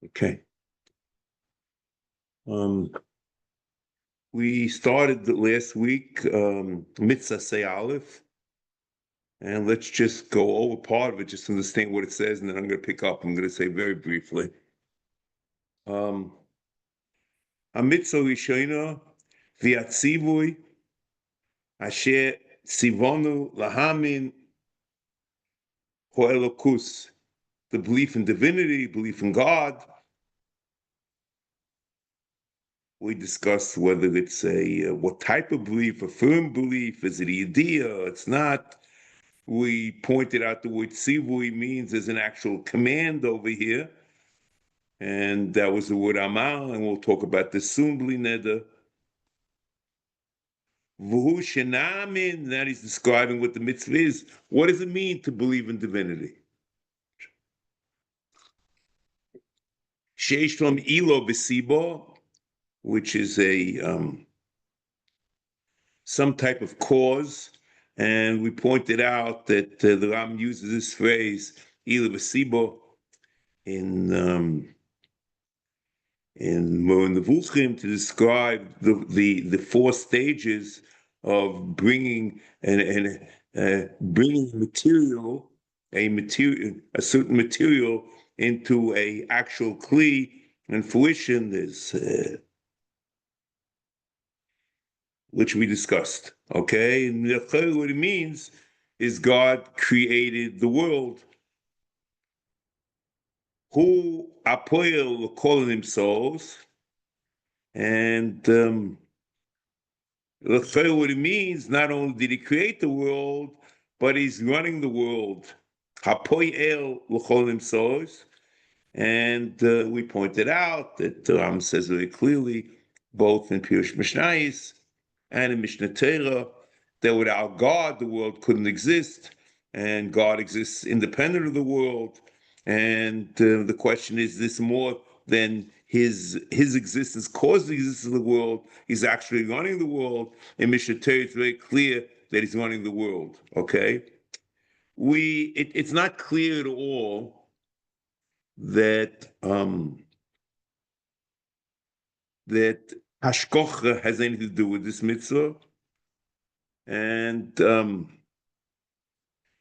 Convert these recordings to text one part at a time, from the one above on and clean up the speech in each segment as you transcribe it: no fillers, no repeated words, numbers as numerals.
Okay. We started last week, Mitzvas Aleph, and let's just go over part of it, just to understand what it says, and then I'm going to pick up. I'm going to say very briefly. HaMitzvah Rishona v'atzivui asher tzivonu lahamin ho'elokus, the belief in divinity, belief in God. We discussed whether it's what type of belief, a firm belief, is it a idea, it's not. We pointed out the word sivui means there's an actual command over here, and that was the word amal, and we'll talk about this soon, Blineda. Vuhu shenamin, that he's describing what the mitzvah is. What does it mean to believe in divinity? Sheish from ilo b'sibo, which is some type of cause, and we pointed out that the Ram uses this phrase ilo b'sibo in Nevuchim to describe the four stages of bringing bringing a certain material into a actual kli and fruition. There's which we discussed. Okay, and what it means is God created the world. Who apoel calling themselves, and what it means, not only did he create the world, but he's running the world. Hapoel calling themselves, and we pointed out that the Ram says very clearly, both in Pirush Mishnayos and in Mishnah Torah, that without God the world couldn't exist, and God exists independent of the world. And the question is this more than his existence caused the existence of the world? He's actually running the world. In Mishnah Torah, it's very clear that he's running the world. Okay, it's not clear at all that that hashkocha has anything to do with this mitzvah, and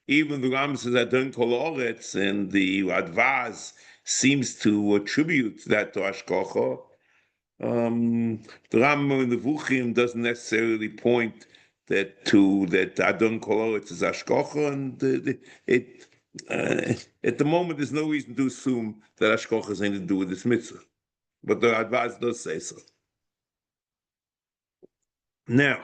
even the Ram says Adon Kol Oretz, and the Advaz seems to attribute that to hashkocha. The Ram in the Vuchim doesn't necessarily point that Adon Kol Oretz is hashkocha, and at the moment there's no reason to assume that hashkocha has anything to do with this mitzvah, but the Advaz does say so. Now,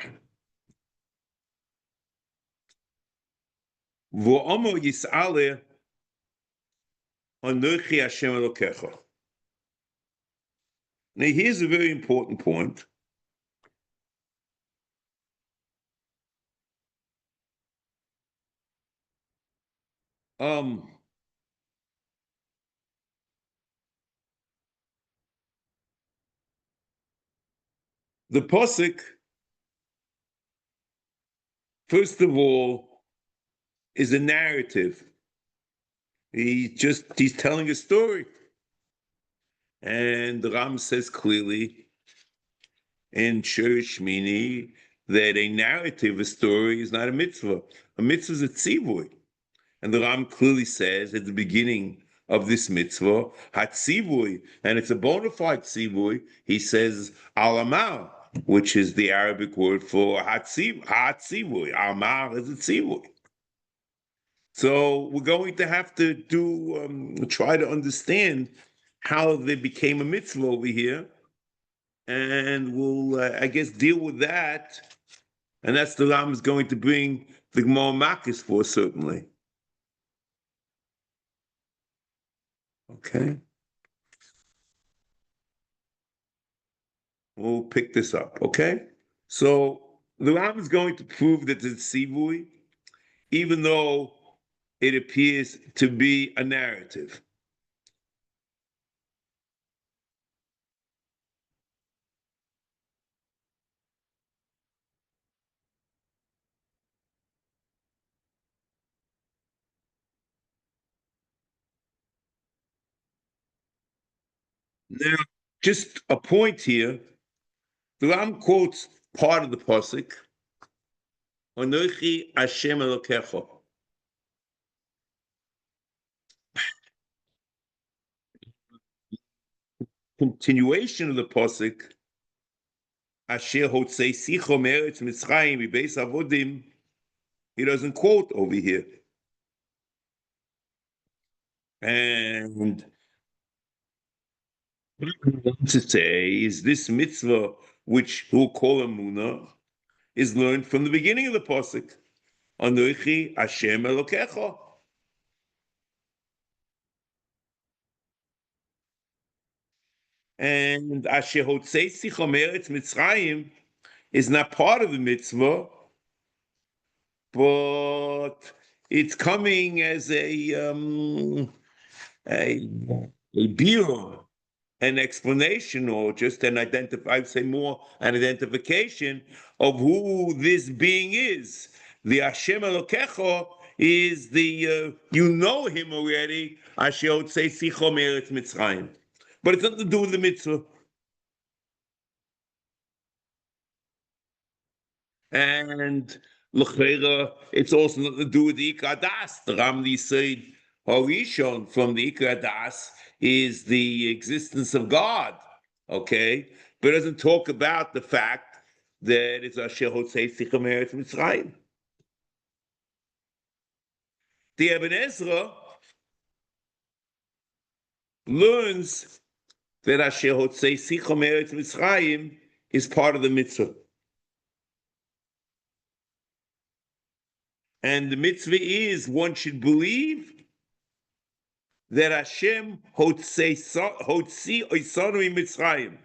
V'omo yis'aleh anochi Hashem Elokecha. Now, here's a very important point. The Pasuk, first of all, is a narrative. He's telling a story. And the Ram says clearly in Shiur Shmini that a narrative, a story, is not a mitzvah. A mitzvah is a tzivui. And the Ram clearly says at the beginning of this mitzvah, hatzivui, and it's a bona fide tzivui. He says alamal, which is the Arabic word for hatzivui. Amal is a tzivui. So we're going to have to try to understand how they became a mitzvah over here, and we'll, I guess, deal with that. And that's the Ram is going to bring the Gemara Makis for, certainly. Okay. We'll pick this up, okay? So the Ram is going to prove that it's sivui, even though it appears to be a narrative. Now, just a point here. The Ram quotes part of the pasuk. Anochi Hashem Elokecha. Continuation of the pasuk. Asher hotzei sicho meretz Mitzrayim mibeis avodim. He doesn't quote over here. And what I want to say is this mitzvah, which we'll call Emunah, is learned from the beginning of the pasuk. Anochi Hashem Elokecha. And Asher hotzei sicho meretz Mitzrayim is not part of the mitzvah, but it's coming as a biur, an explanation, or just an I'd say more an identification of who this being is. The Hashem Elokecha is the you know him already. Asher hotzei sicho meretz Mitzrayim, but it's nothing to do with the mitzvah. And l'chera, it's also nothing to do with the Ikar Das. The Ramli said Harishon from the Ikar Das is the existence of God, okay? But it doesn't talk about the fact that it's Asher Hotzei Sicha Meretz Mitzrayim. The Ibn Ezra learns that Asher Hotzei Sicha Meretz Mitzrayim is part of the mitzvah. And the mitzvah is one should believe that Hashem hotzi oisanu Mitzrayim.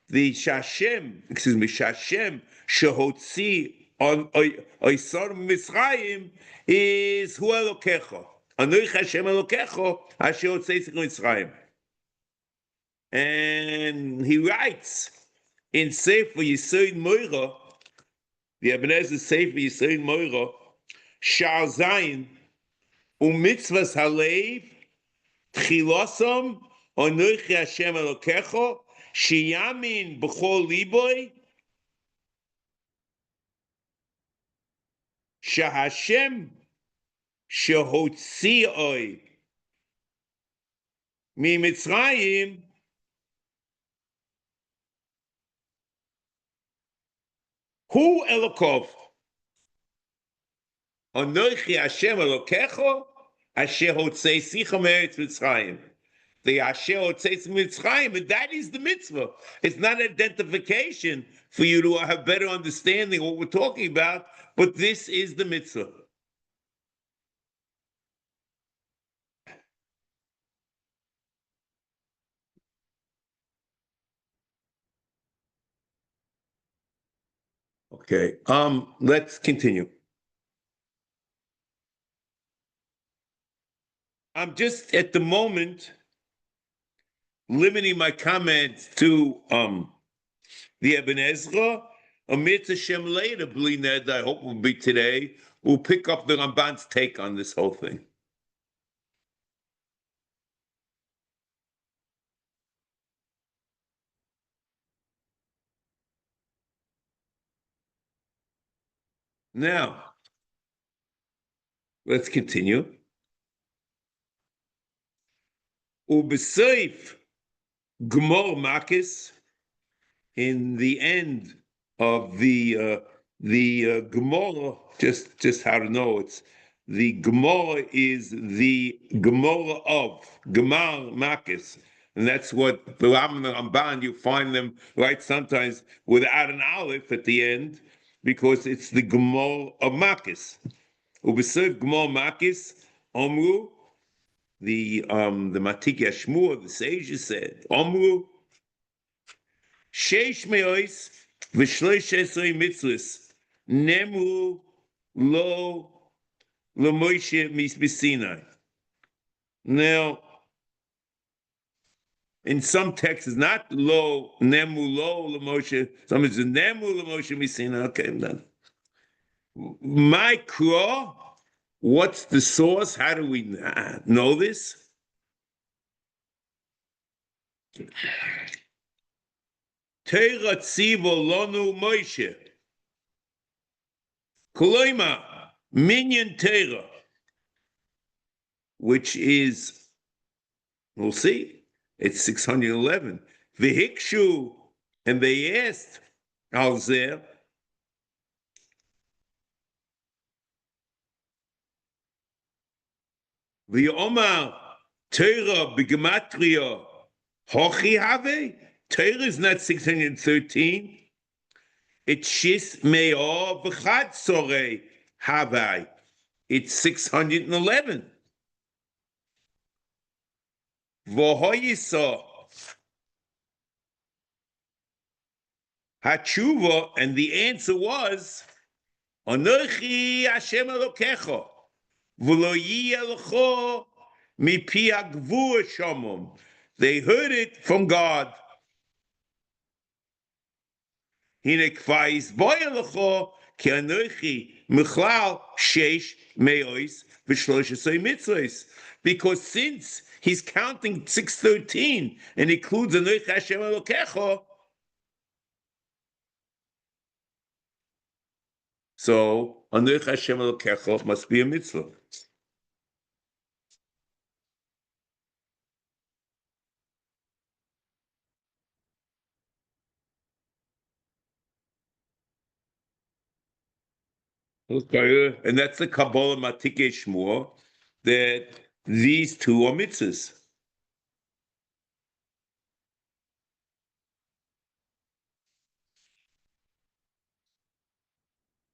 The Shashem shehotzi oisanu Mitzrayim is Hu Elokecha. Anoich Hashem Elokecha Asher hotzei Mitzrayim. And he writes in Sefer Yisod Moira, the Ibn Ezra Sefer Yisod Moira, Shar Zayin, Mitzvas Halev, Tchilosam, Anochi Hashem Elokecha, Sheyamin B'chol Liboy, Shahashem Shehotzioi Mi Mitzrayim, Hu Elokov. Anochi Hashem Elokecha, Asher hotzei sicha meretz Mitzrayim. The Asher hotzei Mitzrayim, and that is the mitzvah. It's not an identification for you to have better understanding of what we're talking about, but this is the mitzvah. Okay, let's continue. I'm just at the moment limiting my comments to the Ibn Ezra. Amid Hashem later, Ned, I hope will be today. We'll pick up the Ramban's take on this whole thing. Now, let's continue. Ubeseif Gmor Makis, in the end of the Gemara, just how to know it's the Gemara is the Gemara of Gemar Makis, and that's what the Ram and the Ramban, you find them right sometimes without an aleph at the end, because it's the Gemara of Makis. Ubeseif Gmor Makis Omru. The Matik Yashmur, the sages said, Omru, Sheish Meois, V'shloish Esrei Mitzvos, Nemru Lo Moshe Misinai. Now, in some texts, it's not Lo Nemru Lo Moshe, some it's Nemru Lo Moshe Misinai. Okay, I'm done. My Kro, what's the source? How do we know this? Teira tzivo lonu Moshe. Koloima, minyan Teira, which is, we'll see, it's 611. Vihikshu, and they asked Alzer, V'yomar Teira b'gematria hochi have. Teira is not 613. It's shis me'or v'chatzore have. It's 611. V'hoyisa hatshuva, and the answer was Anochi Hashem Elokecha v'lo yiyeh lecho mipi hagvur shamom. They heard it from God. Hine kfais boya lecho ki anochi michlal sheish me'os v'shloshes mitzvos. Because since he's counting 613 and includes Anochi Hashem Elokecha, so Anochi Hashem Elokecha must be a mitzvah. Okay, and that's the Kabbalah Matike Shmur, that these two are mitzvahs.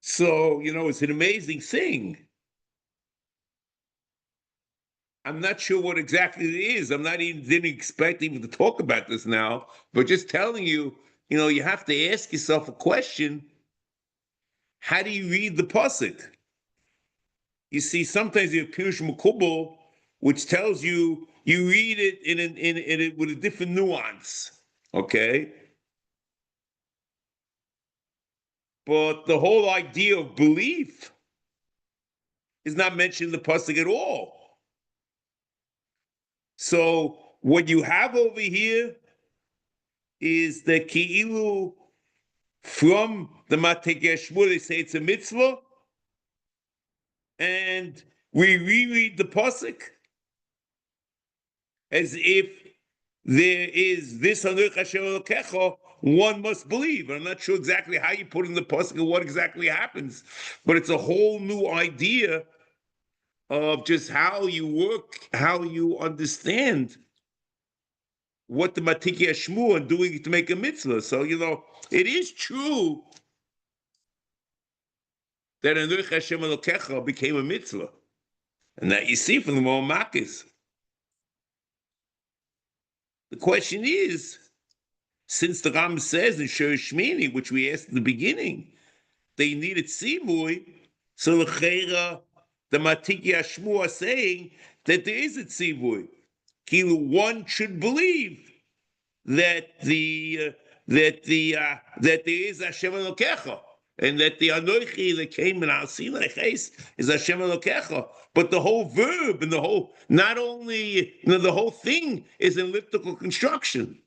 So, it's an amazing thing. I'm not sure what exactly it is. Didn't expect even to talk about this now, but just telling you, you have to ask yourself a question. How do you read the pasuk? You see, sometimes you have Pirush Mekubal, which tells you read it in it with a different nuance. Okay. But the whole idea of belief is not mentioned in the pasuk at all. So what you have over here is the ki'ilu from the Matei Shmur. They say it's a mitzvah, and we reread the pasuk as if there is this Anochi Hashem Elokecha. One must believe. I'm not sure exactly how you put in the pasuk and what exactly happens, but it's a whole new idea of just how you work, how you understand what the Matiki Shmur and doing it to make a mitzvah. So, it is true that Anochi Hashem Elokecha became a mitzvah. And that you see from the Makis. The question is, since the Ram says in Shiur Shmini, which we asked in the beginning, they needed tzivui, so the Matiki Shmur are saying that there is a tzivui. One should believe that there is Hashem Elokecha, and that the Anochi that came in Al Sinai Ches is Hashem Elokecha. But the whole verb and the whole, not only, the whole thing is elliptical construction.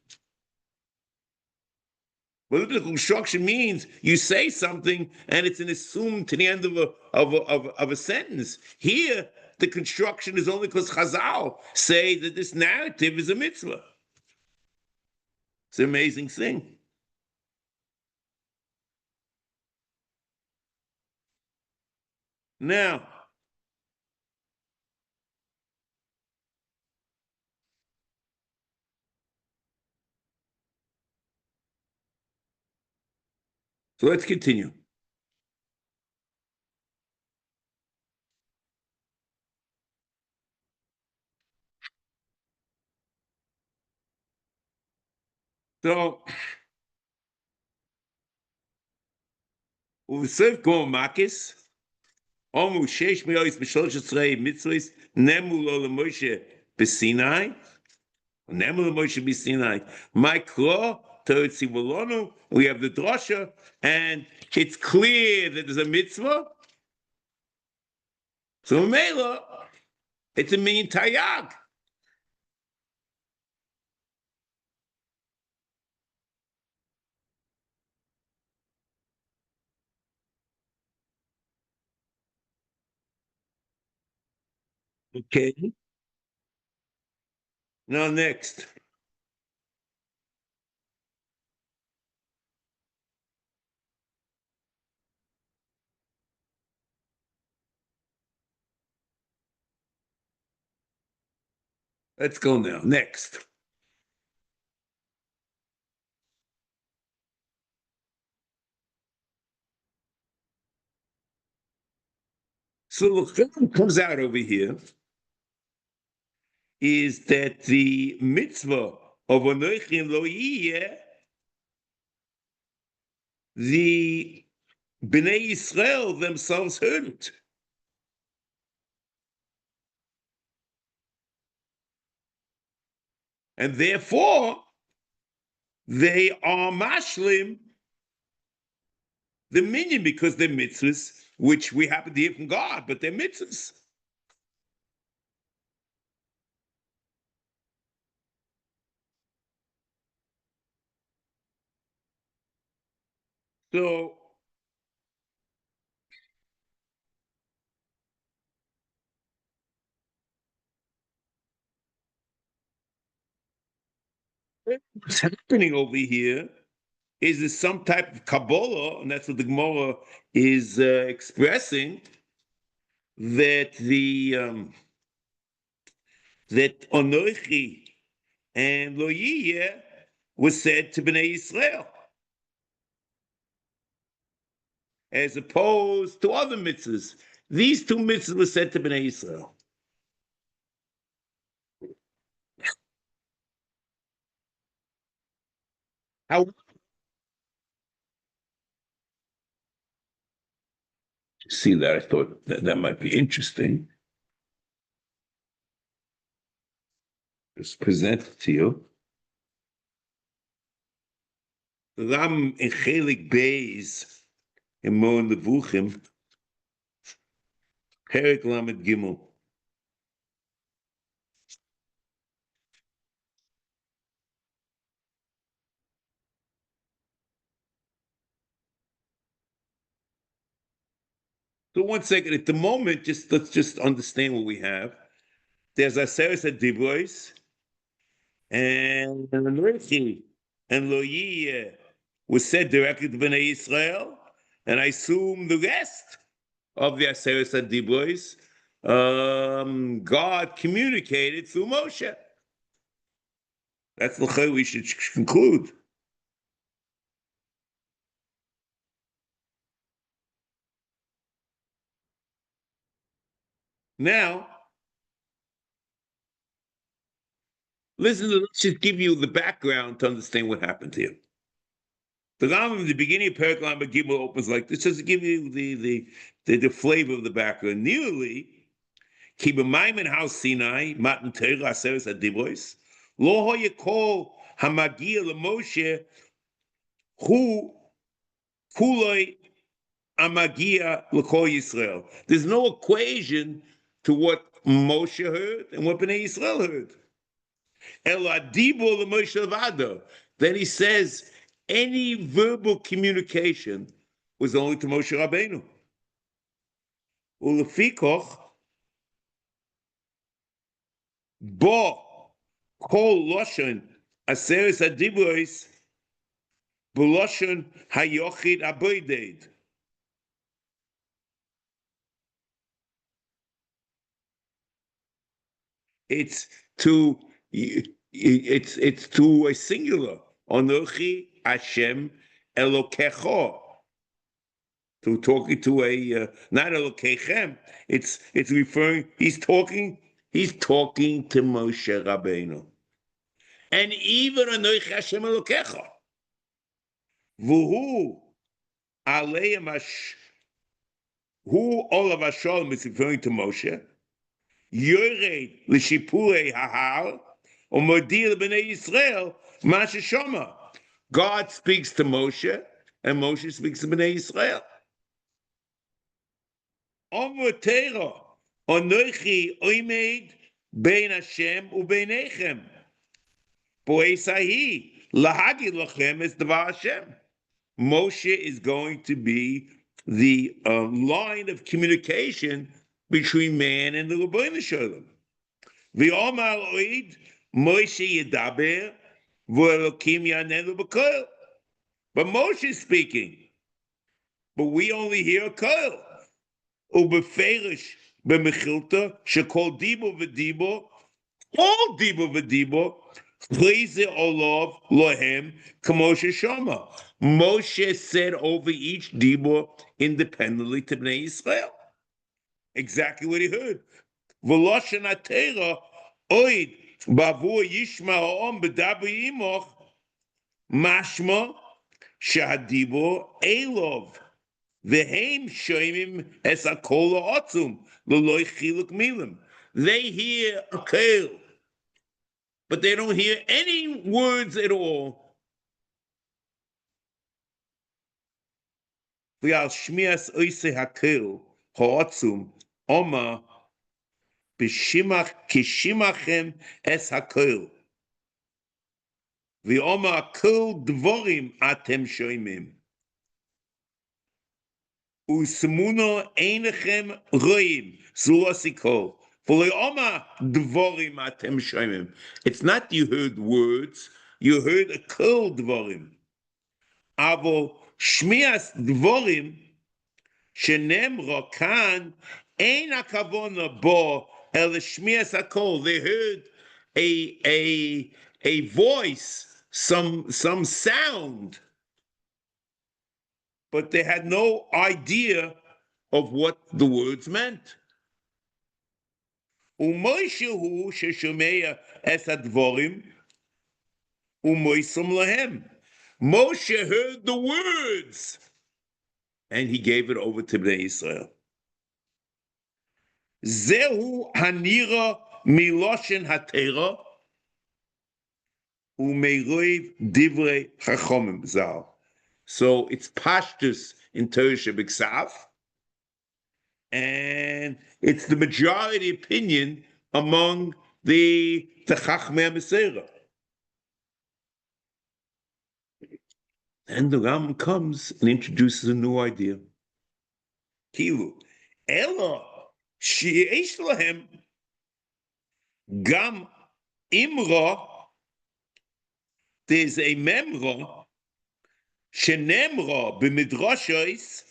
But elliptical construction means you say something and it's an assumed to the end of a sentence. Here, the construction is only because Chazal say that this narrative is a mitzvah. It's an amazing thing. Now, so let's continue. So, U'v'sev kol makis, omu sheish me'os b'shlosh esrei mitzvos, nemu lo l'Moshe b'Sinai, nemu lo l'Moshe b'Sinai. My kro, teretzi v'lonu, we have the drasha, and it's clear that there's a mitzvah. So Mela, it's a minyan tayag. Okay. Now next. Let's go now. Next. So the film comes out over here is that the mitzvah of Anochi and Lo-Yeh, the Bnei Israel themselves heard it. And therefore, they are mashlim the minion because they're mitzvahs, which we happen to hear from God, but they're mitzvahs. So what's happening over here is there some type of Kabbalah, and that's what the Gemara is expressing, that that Anochi and Lo-Yeh was said to Bnei Israel, as opposed to other mitzvahs. These two mitzvahs were said to Bnei Israel. How see that? I thought that might be interesting. Just present it to you. Ram in Chelik Beis in Mon Levuchim, Perek Lamed Gimel. So 1 second. At the moment, let's just understand what we have. There's Aseh Dibros and Anochi and Lo-Yeh was said directly to Bnei Israel, and I assume the rest of the Aseret Dibros, God communicated through Moshe. That's the way we should conclude. Now, listen, let's just give you the background to understand what happened here. The Rambam in the beginning of Perek Lamed Gimel opens like this, just to give you the flavor of the background. Nearly, ki b'mayim Har Sinai, matan Torah Aseret Dibros, lo hoyekol hamagia leMoshe hu kuloi amagia l'kol Yisrael. There's no equation to what Moshe heard and what Bnei Yisrael heard. Eladibo l'Moshe Levado. Then he says any verbal communication was only to Moshe Rabbeinu. Ulefikoch bo kol loshon aseres adibros b'loshon hayochid aboided. It's to a singular. Onochi Hashem Elokecho. To talking to a not Elokechem. It's referring. He's talking to Moshe Rabbeinu. And even Onochi Hashem Elokecho. Vuhu Aleim Who all of Hashem is referring to Moshe. Yored l'shipurei hahar, or modir b'nei Yisrael, masha shoma. God speaks to Moshe, and Moshe speaks to b'nei Yisrael. Omer Torah, onochi oimed bein Hashem ubeinechem. Poesahi lahagid lachem is devar Hashem. Moshe is going to be the line of communication between man and the Rebbeinu Shalom. V'omar oid Moshe yedaber v'Elokim yanenu b'kol. But Moshe is speaking, but we only hear a kol. Ubeferish b'mechilta shekol dibo v'dibo, all dibo v'dibo, chlize olav lohem k'moshe shama. Moshe said over each dibo independently to Bnei Yisrael. Exactly what he heard. V'loshen atera oid b'avur yishma ha'om b'dabi imoch mashma shehadibo elov v'heim shoymim es hakol ha'otzum l'loy chiluk milim. They hear a kol, but they don't hear any words at all. V'al shmias oisei hakol ha'otzum oma b'shimach kishimachem es hakol. V'oma kol dvorim atem shoymim. Usmuno einechem roim zuosikol. V'le'oma dvorim atem shoymim. It's not you heard words, you heard a kol dvorim. Avo shmias dvorim shenemro kan ein hakavona bo el shmias hakol. They heard a voice, some sound, but they had no idea of what the words meant. U'Moshe sheshomeya es hadvorim u'moisum lahem. Moshe heard the words, and he gave it over to Bnei Yisrael. Zehu hanira miloshen hatera u'meiroiv divrei chachomim zal. So it's pashtus in Torah Shebiksav, and it's the majority opinion among the Chachmei HaMesorah. And the Ram comes and introduces a new idea. Kilu, Ela sheyesh lahem gam imra. There's a memra shenemra b'midrashos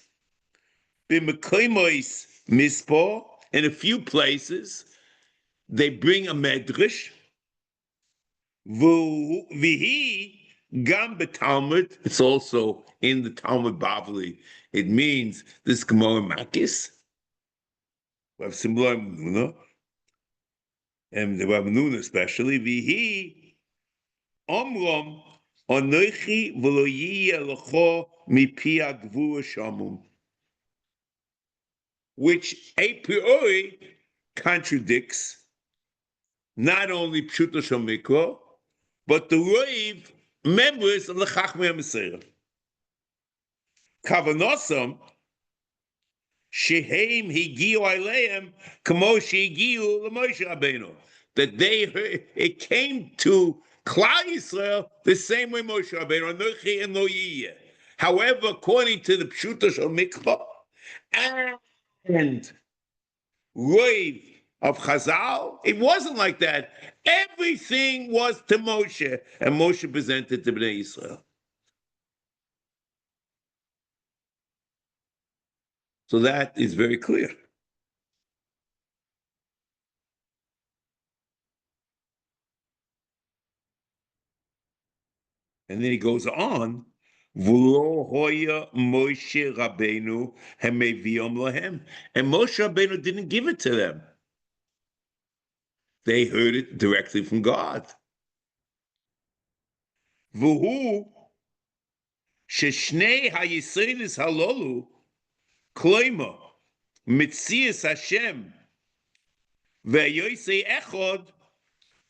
b'mekoimos mispo. In a few places, they bring a medrash. V'hi gam b'Talmud. It's also in the Talmud Bavli. It means this Gemara Makis. We have similar Menuna, and the Rav Menuna especially. V'hi omrom onochi v'lo yiyeh lecho mipi hagvura shamum, which a priori contradicts not only Pshuto Shel Mikra, but the Reiv members of the Chachmei HaMesorah. Kavanosam sheheim higiu aleim kamo shehigiu leMoshe Rabbeinu, that they heard, it came to Klal Yisrael the same way Moshe Rabbeinu, Anochi and Lo Yiyeh. However, according to the Pshuto Shel Mikra and Reiv of Chazal, it wasn't like that. Everything was to Moshe, and Moshe presented to Bnei Yisrael. So that is very clear. And then he goes on, V'lo hoya Moshe Rabbeinu hemeviom lahem. And Moshe Rabbeinu didn't give it to them. They heard it directly from God. V'hu sheshnei hayisraelis halolu kloima mitzias Hashem ve'yoisei echod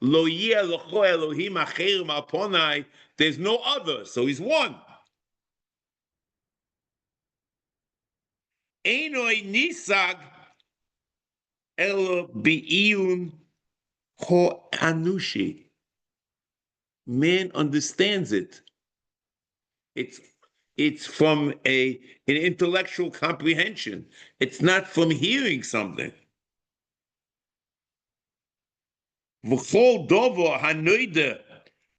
lo yeh locho Elohim acherim al ponai. There's no other, so he's one. Einoi nisag elo bi'iyun ho anushi. Man understands it. It's from an intellectual comprehension. It's not from hearing something. V'chol dovo hanoida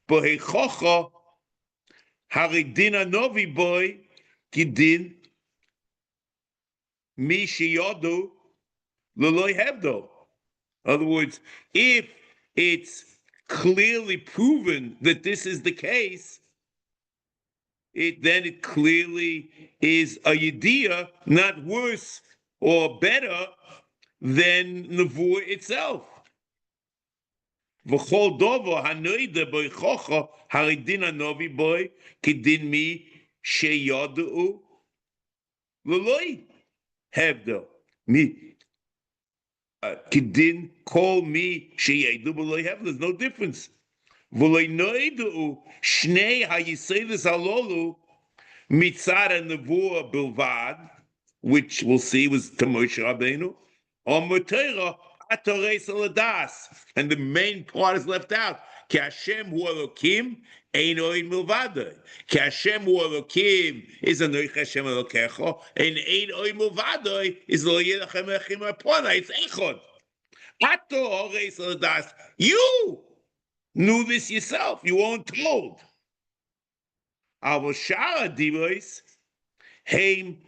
bohechocha haridin anovi boy kidin mi sheyodu l'loy hebdo. In other words, if it's clearly proven that this is the case, then it clearly is a yediyah, not worse or better than nevuah itself. V'chol dovo hanoida boichocha haridin hanovi boy kidin mi sheyadu l'loy hebdo. Mi kidin call me sheyedu l'loy hebdo. There's no difference. V'loy noidu shnei hayisedes halolu mitzad nevuah bilvad, which we'll see was to Moshe Rabbeinu, or Motera atores aladas, and the main part is left out. Ki Hashem hu Elokim ein oin milvadoi. Ki Hashem hu Elokim is anoich Hashem Elokecho, and ein oin milvadoi is lo yedachem echim apona. It's echod. Atores aladas. You knew this yourself. You weren't told. Avoshara divois heim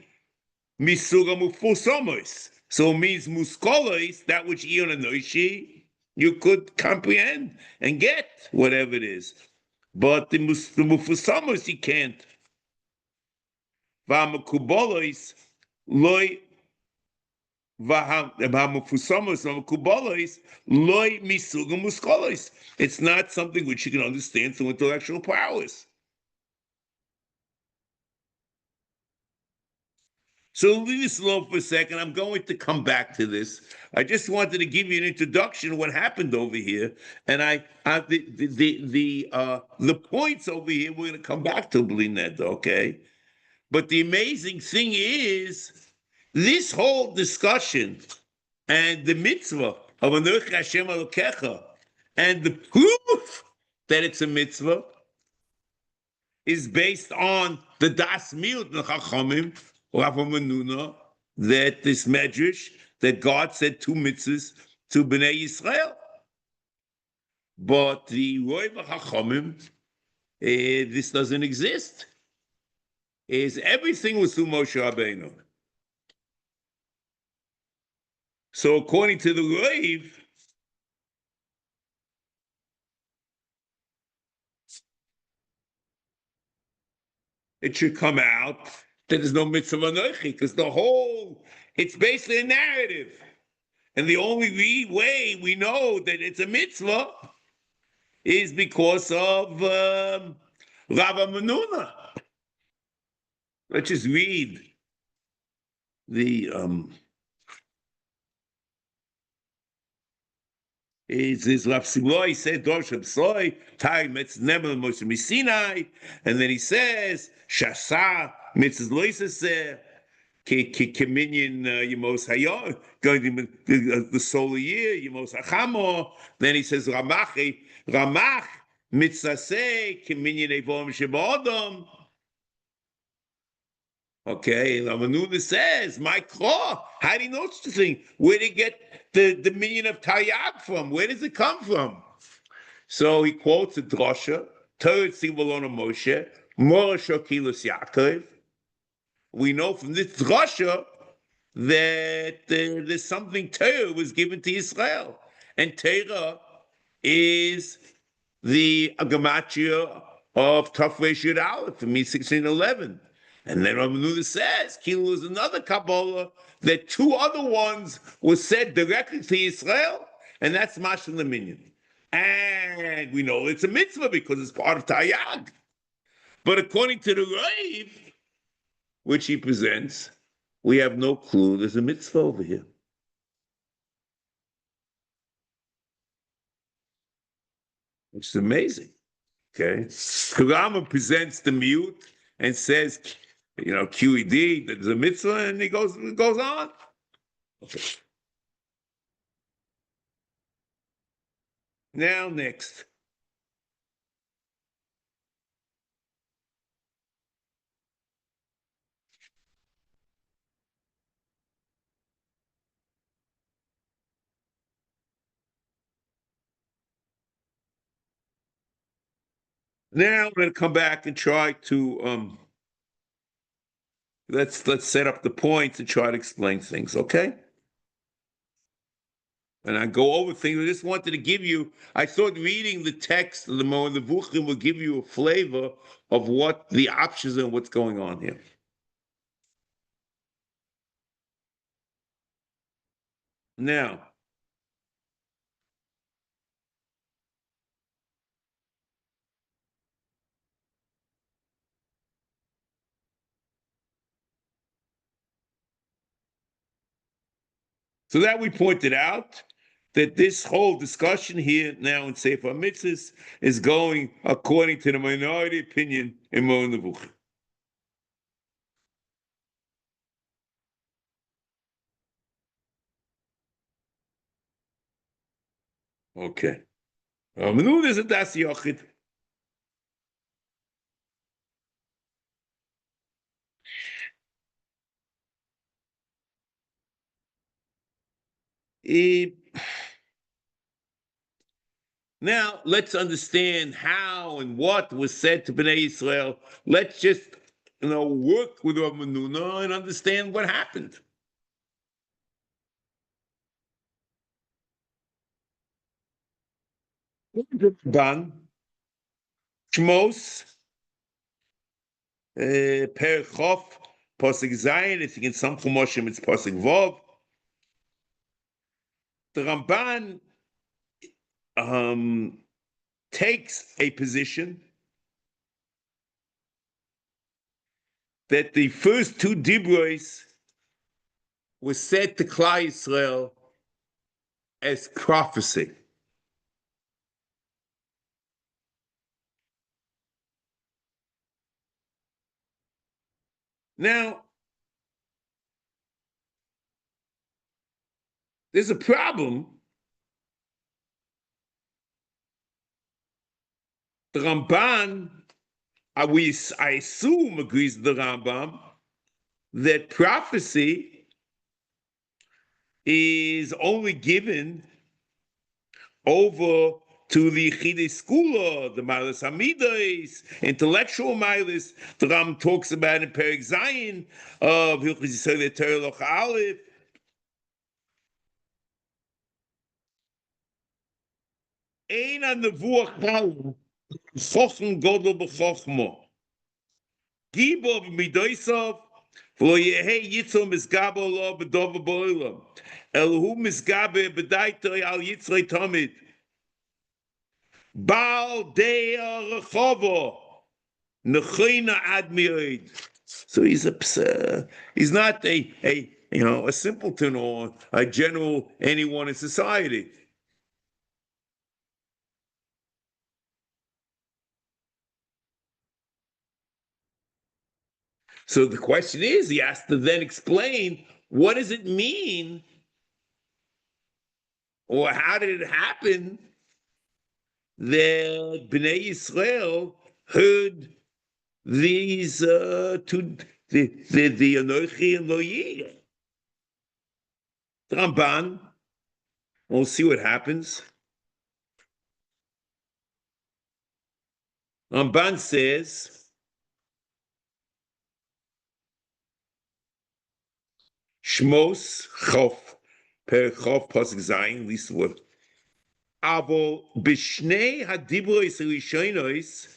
misuga mufusomos. So it means muskolos, that which Ion Anoishi, you could comprehend and get whatever it is. But the mufusomos you can't. V'hamukubolos loy v'hamufusomos v'hamukubolos loy misuga muskolos. It's not something which you can understand through intellectual powers. So leave this alone for a second. I'm going to come back to this. I just wanted to give you an introduction of what happened over here, and the points over here we're going to come back to, Blined, okay? But the amazing thing is this whole discussion and the mitzvah of Anoch Hashem Elokecha and the proof that it's a mitzvah is based on the Das Miut Chachamim, that this medrash that God said 2 mitzvahs to Bnei Yisrael. But the Roy Chachamim, this doesn't exist. Is everything was through Moshe Rabbeinu. So according to the Roiv, it should come out that there's no mitzvah anochi, because it's basically a narrative. And the only way we know that it's a mitzvah is because of Rabba Menuna. Let's just read the it says Rav Simloi said Dosh Soy, Time Metz Nemer Moshe Misinai, and then he says Shasa Mitzvah Loisase, Keminyan Yemos Hayor, going to the solar year, Yemos Hachamo. Then he says Ramach Mitzase, Keminyan Evom Shebodom. Okay, and Ramanuna says, my claw, how do you know such a thing? Where did he get the minion of Taryag from? Where does it come from? So he quotes a drosha, Torah Tzivolona Moshe, Mora Shokilos Yaakov. We know from this drosha that there's something Torah was given to Israel. And Torah is the gematria of Tafresh Yud Aleph, from 1611. And then Rabbi says, Kilu is another Kabbalah, that 2 other ones were said directly to Israel, and that's Mashal Minyan. And we know it's a mitzvah because it's part of Taryag. But according to the Rave, which he presents, we have no clue there's a mitzvah over here. Which is amazing. Okay? Karama presents the mute and says, QED, there's a mitzvah, and he goes on. Okay. Now, next. Now I'm going to come back and try to let's set up the points and try to explain things, okay? And I go over things. I just wanted to give you. I thought reading the text of the Moed Nevuchim will give you a flavor of what the options and what's going on here. Now, so that we pointed out that this whole discussion here now in Sefer Mitzvos is going according to the minority opinion in Moed Nevuchim. Okay. Nun is it das Yochid. Now let's understand how and what was said to Bnei Israel. Let's just work with Rav Menuna and understand what happened. Ban Shmos Per Chof Pasuk Zayin. If you can some Chumoshim, it's Pasuk Vov. The Ramban takes a position that the first two Dibros were said to Klal Yisrael as prophecy. Now, there's a problem. The Ramban, I assume, agrees with the Rambam that prophecy is only given over to the Chidei Skula, the Milas Hamidas, intellectual Milas. The Ram talks about in Perek Zayin of Hilchos Yisrael Torah Loch Aleph. Ein HaNevuach Chal, Chochem Godel B'Chochmo, Gibo B'Midosav, V'lo Yehi Yitzro Misgabo Lo B'Dova B'Olam, Elohu Misgabe B'Daitoi Al Yitzrei Tomid, Baal Dei Rechovo, Nechina Ad Mioid. So he's not a simpleton or a general anyone in society. So the question is, he has to then explain, what does it mean, or how did it happen that Bnei Yisrael heard these two, the Anochi and Lo-Yeh? Ramban, we'll see what happens. Ramban says, Shmos Chof, Per Chof Pasuk Zayin, at least what. Avo b'shnei hadibros rishonos,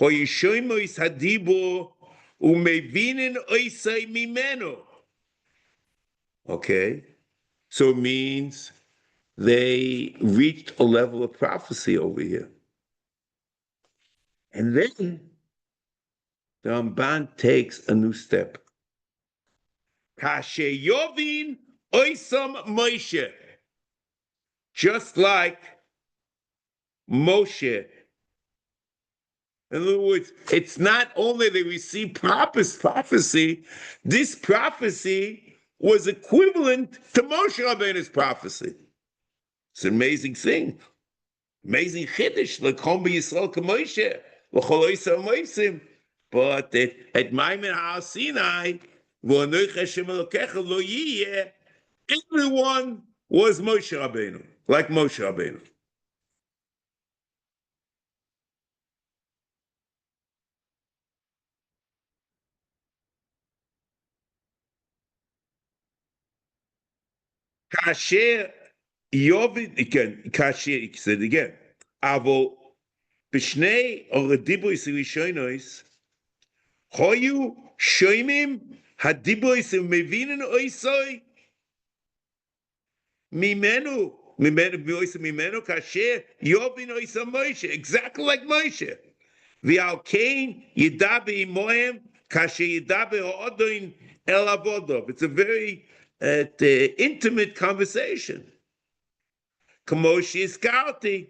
hoyishonos hadibor umevinin oisei mimeno. Okay, so it means they reached a level of prophecy over here. And then the Ramban takes a new step. Kashe Yovin Oisam Moshe. Just like Moshe. In other words, it's not only they received prophecy, this prophecy was equivalent to Moshe Rabbeinu's prophecy. It's an amazing thing. Amazing chiddush, l'kom b'Yisrael k'Moshe, l'chol oisam moisim. But at Maimin HaSinai, v'anoich Hashem Elokecha lo yiyeh, everyone was Moshe Rabbeinu, like Moshe Rabbeinu. Kasher Yovid again. Kasher. He said again. Avo b'shnei or dibois rishonos hoyu shoymim hadibois mevinen oisoi mimenu kasher Yovin oisa Moshe, exactly like Moshe. V'alkein yidabe imohem kasher yidabe ha'odin el avodov. It's a very intimate conversation. Kamoshi iskarti.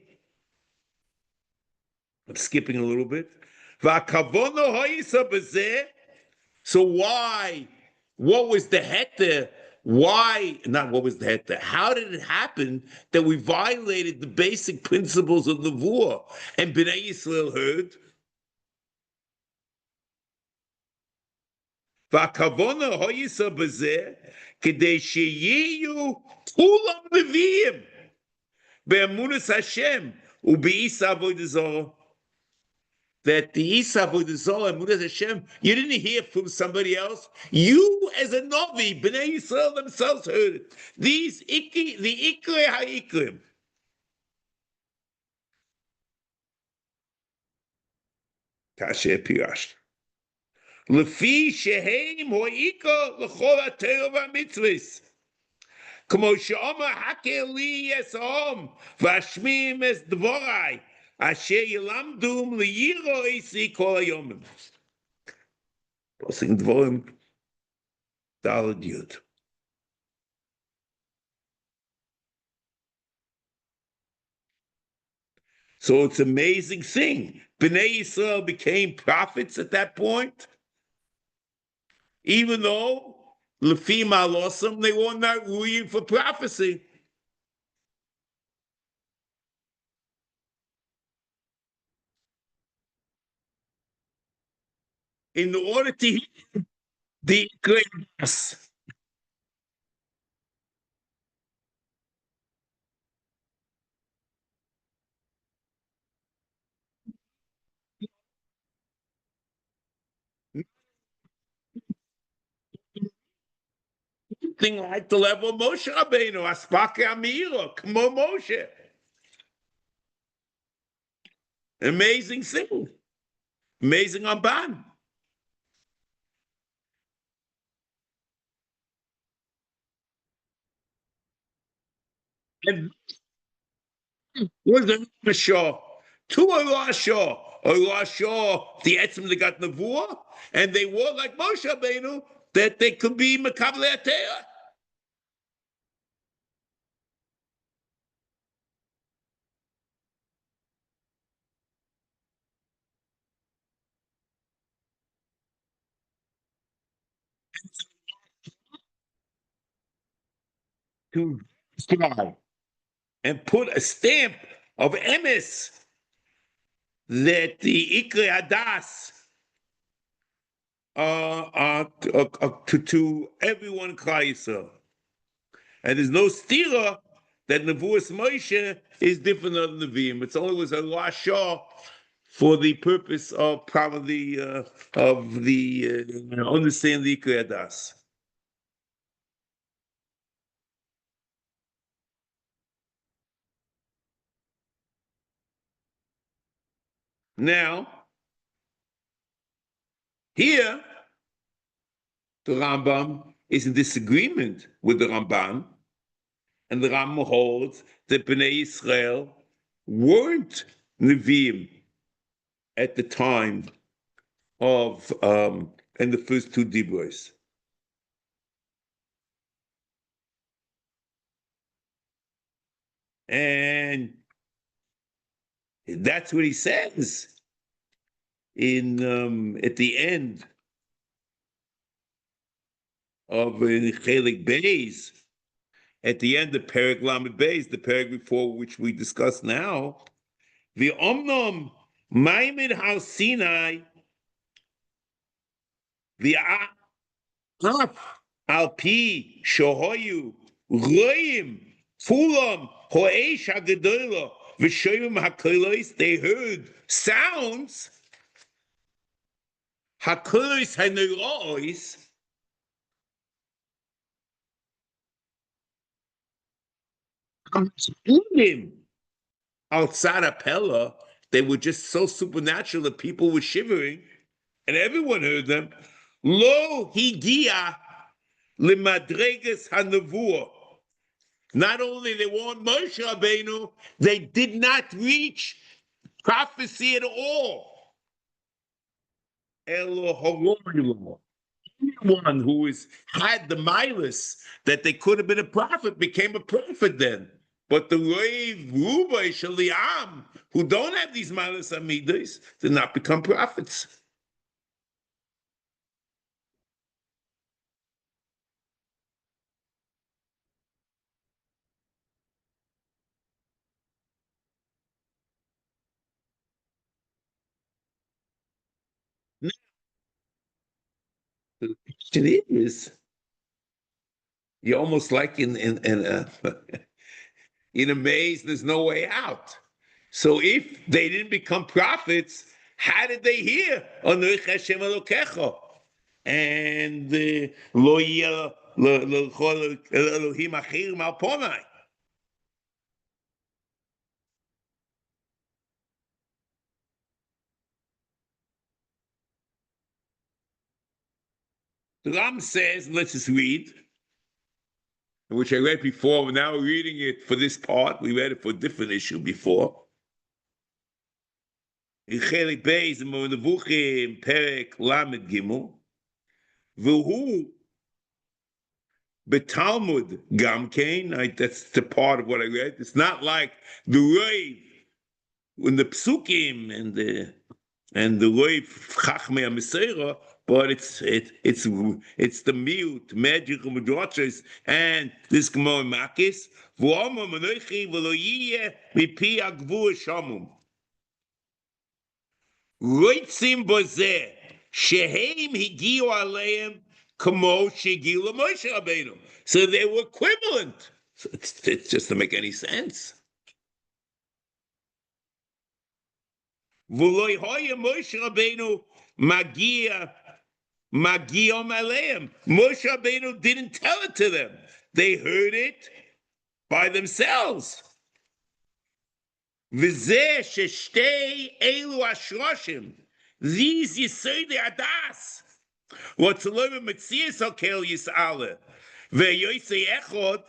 I'm skipping a little bit. V'akavono ha'isa b'zeh. So why? What was the heter? Why? Not what was the heter. How did it happen that we violated the basic principles of the Nevuah and Bnei Yisrael heard? V'akavona hoyisa b'zeh k'dei sheyiyu kulam neviim be'emunas Hashem u'be'isa avodah zarah. That the Isa avodah zarah and Emunas Hashem, you didn't hear from somebody else. You, as a Novi, Bnei Yisrael themselves heard it. These the Ikre HaIkrim. Kasher Pirash. Lefi sheheim ho'ika l'chol ha'torah v'mitzvos. K'mo she'omer hakel li yesahom v'ashmim es dvorai asher yilamdum liyiro isi kol hayomim. Posing dvorim daled yud. So it's an amazing thing. Bnei Yisrael became prophets at that point, even though Lefi Malosam, they were not ruling for prophecy. In order to hear the greatness. Thing like the level of Moshe Rabbeinu, Aspake Amira, Kmo Moshe. Amazing thing. Amazing Amban. And was the Shah? Two Allah Shah. Allah Shah, the Etzim, they got Nevuah, and they were like Moshe Rabbeinu, that they could be Makabel Ateh. To fly and put a stamp of emes that the Ikre Hadas to everyone in Klal Yisrael. And there's no stira that Nevuas Moshe is different than the Nevi'im. It's only was a Lashah for the purpose of probably of the understand the Ikre Hadas. Now, here, the Rambam is in disagreement with the Ramban, and the Rambam holds that Bnei Yisrael weren't Nevi'im at the time of in the first two Dibros. And that's what he says in at the end of Chelik Beis, at the end of Perek Lamed Beis, the Perek before which we discuss now, the Omnom Maimid Har Sinai, the Af Alpi Shohoyu Roim Fulam Hoesh Hagadola V'Shoyim Hakolos. They heard sounds Hakolos Hanoros Him outside of Pella, they were just so supernatural that people were shivering, and everyone heard them. Lo higia limadregas hanavur. Not only they weren't Moshe Rabbeinu, they did not reach prophecy at all. Elohim. Anyone who had the milas that they could have been a prophet became a prophet then. But the Reiv Rubai Shaliam, who don't have these milas amidas, did not become prophets. Now, the question is, you're almost like in a maze, there's no way out. So if they didn't become prophets, how did they hear? And lo Elohim achirim al ponai. The Ram says, let's just read, which I read before, but now we're reading it for this part. We read it for a different issue before. In Chelik Beis, in Nevuchim, Perek Lamed Gimel, V'hu Betalmud Gamkein. That's the part of what I read. It's not like the Reiv in the Psukim and the Reiv Chachmei HaMeseira, but it's the mute magic of Medrashos and this Gemara Makis. V'omer Menochi v'lo yiyeh mipi agvur shamum. Roitzim bozeh shehem higiu aleim kamo shegiu Moshe Rabbeinu. So they were equivalent. So it's just to make any sense. V'lo hoya Moshe Rabbeinu magia aleim. Moshe Rabbeinu didn't tell it to them. They heard it by themselves. V'zeh sheshtei elu ashroshim. These Yisodei Adas. What's a little bit Metzias Okel Yis'ale. Ve'yoisei echod.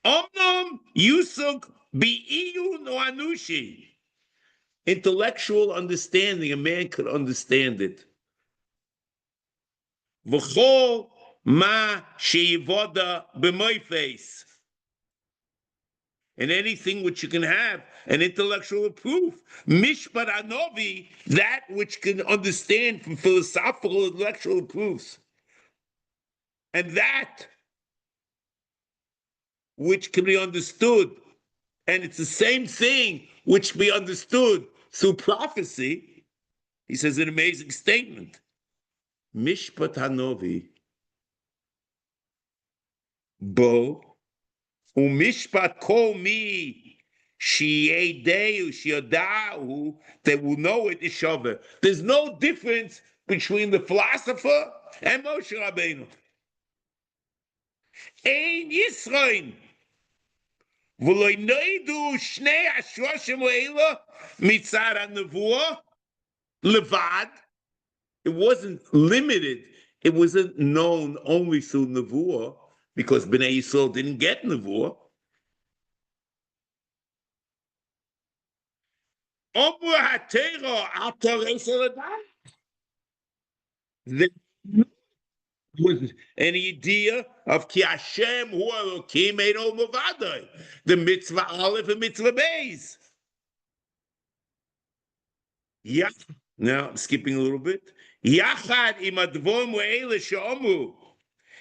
Omnom Yusuk bi'iyu no anushi. Intellectual understanding, a man could understand it. V'chol ma sheyivoda b'moifeis. And anything which you can have an intellectual proof. Mishpat Anovi, that which can understand from philosophical intellectual proofs. And that which can be understood. And it's the same thing which can be understood through prophecy. He says an amazing statement. Mishpat Hanovi. Bo. Umishpat kol mi shi'edeu shi'oda'u, they will know it is shaver. There's no difference between the philosopher and Moshe Rabbeinu. Ein Yisrael v'lo noidu shnei ashroshim le'ela mitzad ha'nevuah levad. It wasn't limited. It wasn't known only through nevuah, because Bnei Yisrael didn't get nevuah. There was an idea of Ki Hashem Hu Elokim Eino Mavadai, the mitzvah Aleph and mitzvah Beis. Yeah. Now I'm skipping a little bit. Yachad im advom ve'ele she'omu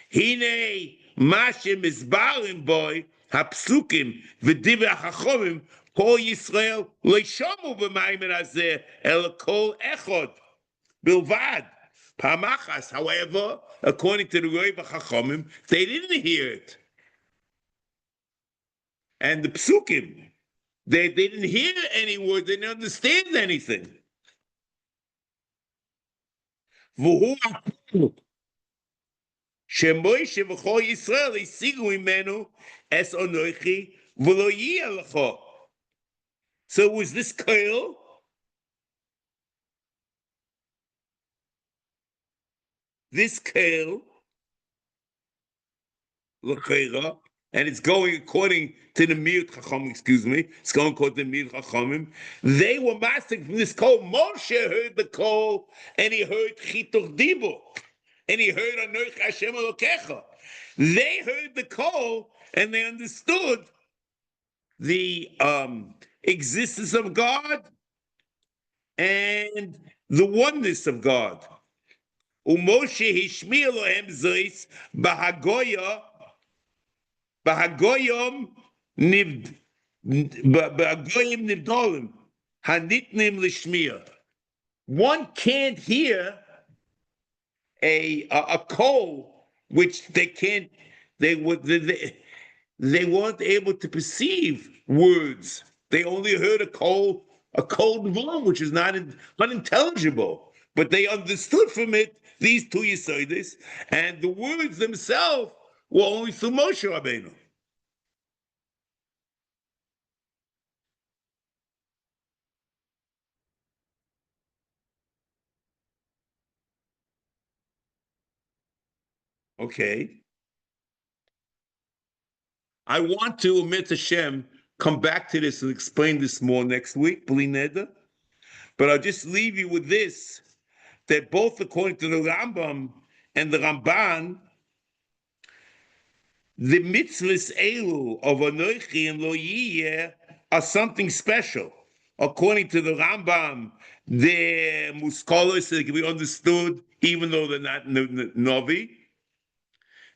hine ma shemizbarim boy hapsukim v'divrei hachachomim kol Yisrael leishomu b'mayim hazeh el kol echod bilvad. Pamachas, however, according to the Reiv HaChachomim, they didn't hear it. And the Psukim, they didn't hear any word, they didn't understand anything. Shemoishe v'chol Yisrael isigu imenu es onoichi v'lo yiyeh lecho. So was this koil? This koil, l'cheira, and it's going according to the Mir Chacham, excuse me, it's going according to the Mir Chachamim. They were mastering from this call. Moshe heard the call, and he heard Chituch Dibo, and he heard Anoich Hashem Elokecha. They heard the call, and they understood the existence of God and the oneness of God. Umoshe hishmir lohem zois bahagoya bahagoyom bahagoyim nivdolim hanitnim lishmir. One can't hear a call which they can't. They weren't able to perceive words. They only heard a cold volume, which is not unintelligible. But they understood from it these two Yesodis, and the words themselves were only through Moshe Rabbeinu. Okay. I want to, Amit Hashem, come back to this and explain this more next week, Bli, but I'll just leave you with this, that both according to the Rambam and the Ramban, the mitzvahs elu of Anoichi and Lo Yiyeh are something special. According to the Rambam, they're muskolos, they can be understood even though they're not novi.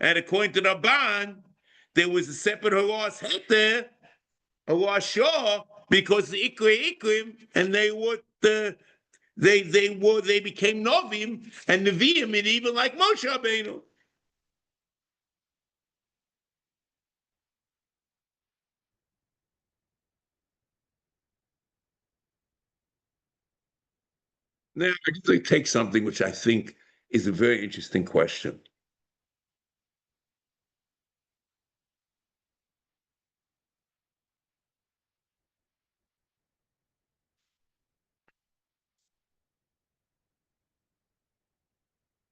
And according to the Ramban, there was a separate halas heter, halas shah, because the ikrim, and they became novim and neviim, and even like Moshe Rabbeinu. Now, I just like take something which I think is a very interesting question.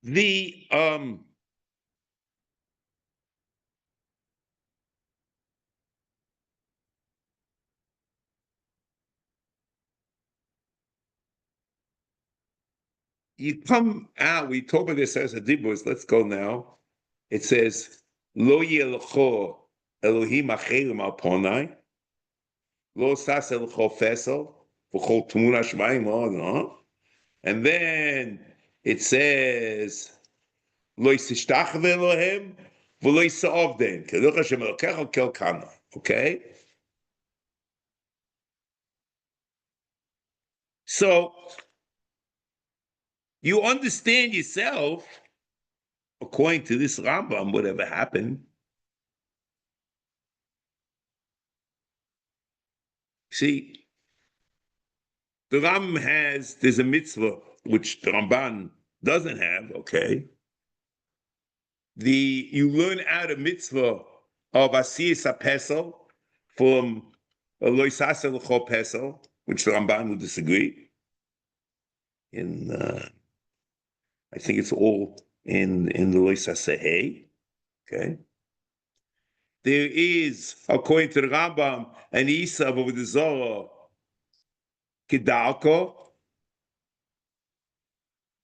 The you come out, we talk about this as a dibus. Let's go now. It says, Lo yelcho Elohim acherim al ponai, lo sas elcho fesel, v'chol tmuna shmayim no. And then it says, Lo yisishtach ve'Elohim, v'lo yisa'ovden, keluch Hashem elokecha kel kana. Okay? So, you understand yourself, according to this Rambam, whatever happened. See, the Rambam there's a mitzvah which the Ramban doesn't have, okay? You learn out a mitzvah of Asiyas HaPesel from Lo Yisaseh L'cho Pesel, which the Ramban would disagree. I think it's all in the Lo Yisaseh, okay? There is, according to the Rambam, an Isav over the Zohar, Kedalko,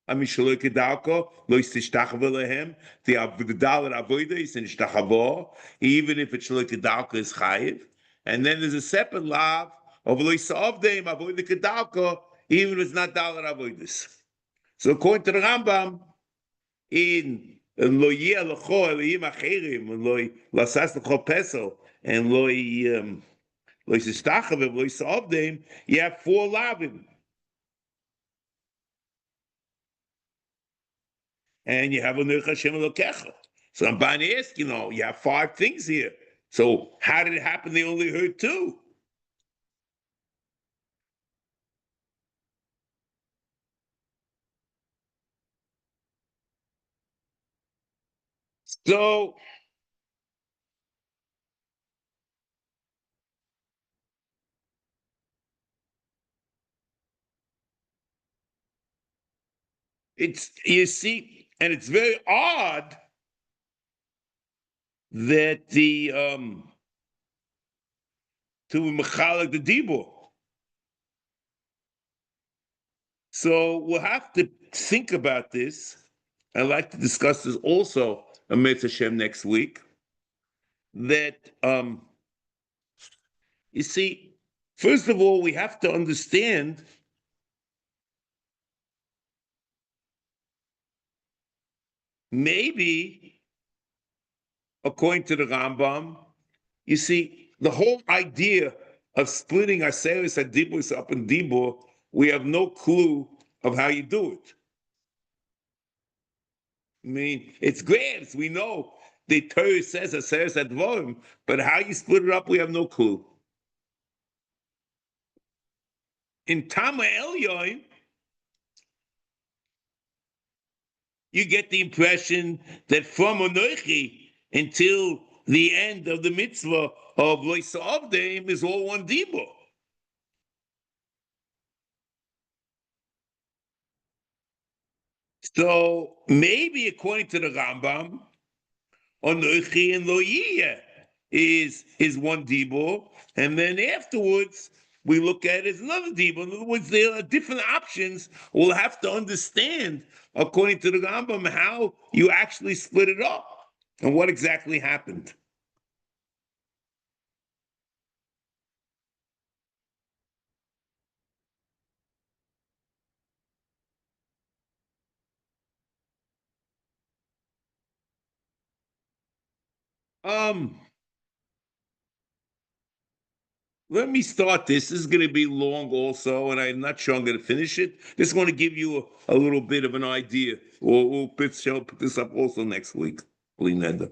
Amishalo Kedalko, Lo Yistishtach V'lehem, the Dalet Avodah is in Shtachavo, even if it's Lo Kedalko is Chayiv. And then there's a separate lav of Lo Yisavdeim Avodah Kedalko, even if it's not Dalet Avodas. So according to the Rambam, in Lo Yeh Lecho Elohim Acherim, Lo Lasas Lecho Pesel, and Lo Yisishtachav, Lo Yisavdeim, you have 4 lavim. And you have a Nech Hashem Elokecha. So I'm about to ask, you have 5 things here. So how did it happen they only heard 2? So it's, you see, and it's very odd that the to mechalek the dibur. So we'll have to think about this. I'd like to discuss this also amidst Hashem next week. That you see, first of all, we have to understand maybe, according to the Rambam, you see, the whole idea of splitting Aseris and Dibur up in Dibur, we have no clue of how you do it. I mean, it's great. We know the Torah says Aseris Advarim, but how you split it up, we have no clue. In Tama Elyon, you get the impression that from Anochi until the end of the mitzvah of Loisa Avdeim is all one dibur. So maybe according to the Rambam, Anochi and Loiyah is one dibur, and then afterwards we look at it as another dibur. In other words, there are different options. We'll have to understand, according to the Rambam, how you actually split it up and what exactly happened. Um, Let me start this. This is going to be long also, and I'm not sure I'm going to finish it. Just want to give you a little bit of an shall put this up also next week. Lieda.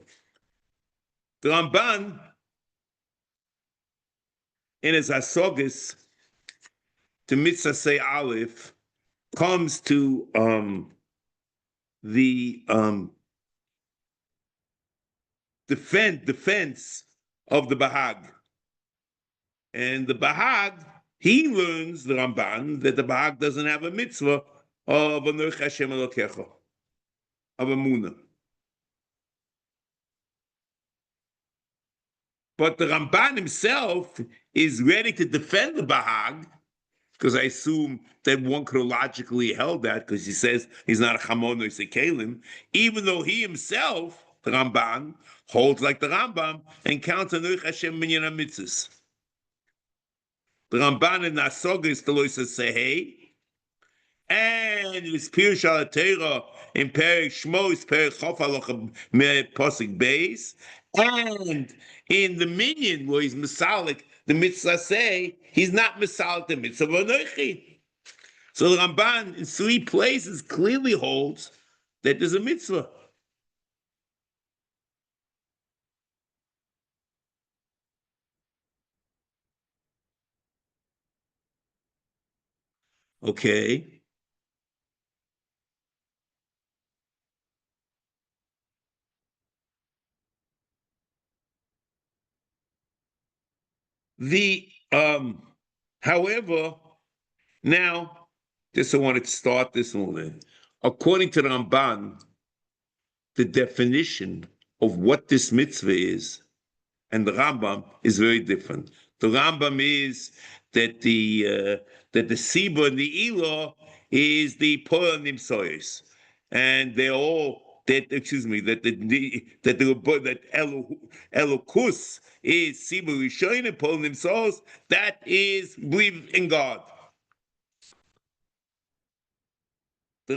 The Ramban in his Asogis to Mitzvas Aleph comes to the defense of the Bahag. And the Bahag, he learns, the Ramban, that the Bahag doesn't have a mitzvah of Anoch Hashem Elokecha, of Amunah. But the Ramban himself is ready to defend the Bahag, because I assume that one could have logically held that, because he says he's not a Chamon or Sekalim, even though he himself, the Ramban, holds like the Rambam and counts Anoch Hashem Minyan HaMitzvos. The Ramban in Nasoga is the Loisa Sehei, and it's Pirush al Torah in Perek Shmos, Perek Chof Halacha Posik Beis, and in the Minyan where he's Masalik, the Mitzvah say he's not Masalik the Mitzvah Anochi. So the Ramban in 3 places clearly holds that there's a mitzvah. Okay. The however, now just I wanted to start this one. According to the Ramban, the definition of what this mitzvah is and the Rambam is very different. The Rambam is that the Siba and the Elo is the Poel Nimsoyes, and they're all that. Excuse me, that Elokus is Siba Rishon and Poel Nimsoyes. That is believe in God. The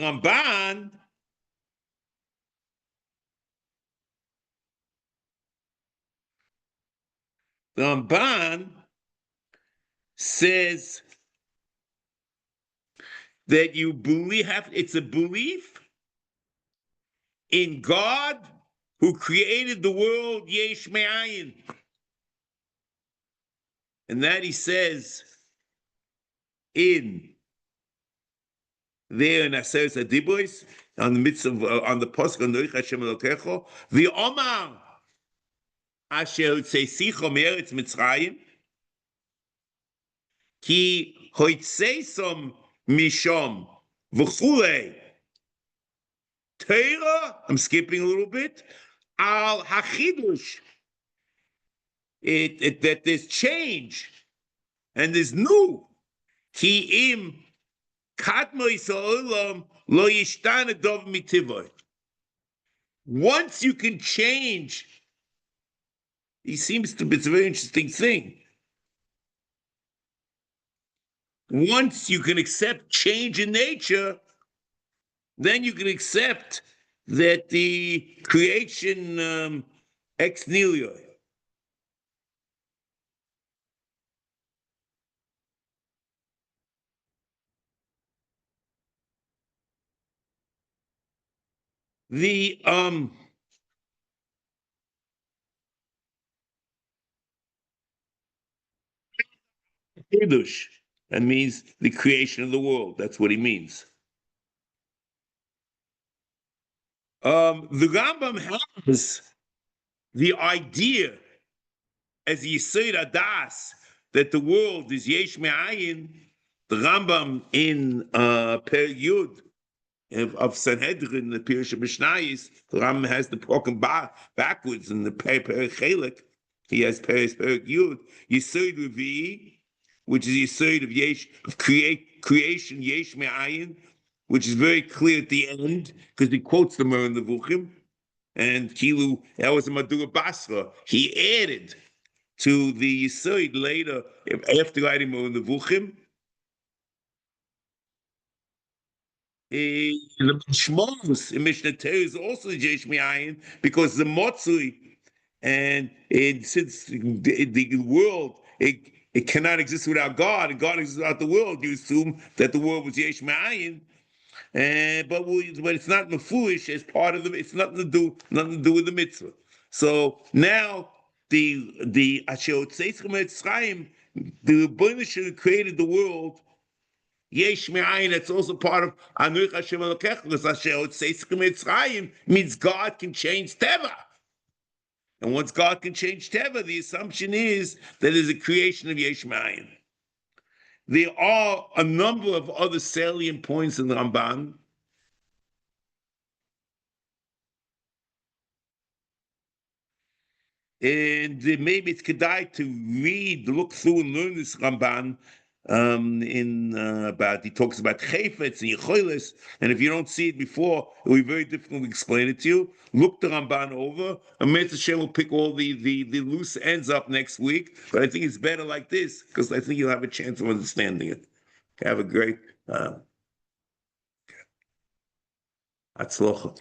Ramban says that you believe it's a belief in God who created the world yesh me'ayin. And that he says in there in Aseh Adibois, on the midst of on the Pasuk Anoich Hashem Elokecho, the Omar Asher Tzesicho Meretz Mitzrayim, Ki Hoitzesom Mishom V'chulei Torah. I'm skipping a little bit. Al Hachidush. That there's change and there's new. Ki im kadmo yisraelam lo yishtana dov mitivoi. Once you can change, it seems to be, it's a very interesting thing. Once you can accept change in nature, then you can accept that the creation ex nihilo. The Kiddush, that means the creation of the world. That's what he means. The Rambam has the idea as Yisod Adas that the world is Yesh Me'ayin. The Rambam in Per Yud of Sanhedrin, the Pirush Mishnayis, the Rambam has the broken backwards in the Per Chelik. He has Per Yud Yisod Revi, which is Yisod of Yesh of creation Yesh Me'ayin, which is very clear at the end because he quotes the Mer Nevuchim, and Kilu that was a Madura Basra. He added to the Yisod later after writing Mer Nevuchim. The Shmos in Mishnah Torah is also Yesh Me'ayin because the Motzui, and since the world it cannot exist without God, and God exists without the world, you assume that the world was Yesh Me'ayin. But it's not mefuish as part of the. It's nothing to do with the mitzvah. So now the Asher Tzeitzchem Mitzrayim, the Rebbeinu should have created the world. Yesh Me'ayin. That's also part of Anoich Hashem Elokecha, because Asher Tzeitzchem Mitzrayim means God can change Teva. And once God can change Teva, the assumption is that there's a creation of Yesh Me'ayin. There are a number of other salient points in the Ramban. And maybe it's kedai to look through and learn this Ramban he talks about chayfetz and yecholes, and if you don't see it before, it will be very difficult to explain it to you. Look the Ramban over, and Mitzvah Hashem will pick all the loose ends up next week, but I think it's better like this, because I think you'll have a chance of understanding it. Have a great Hatzlocha.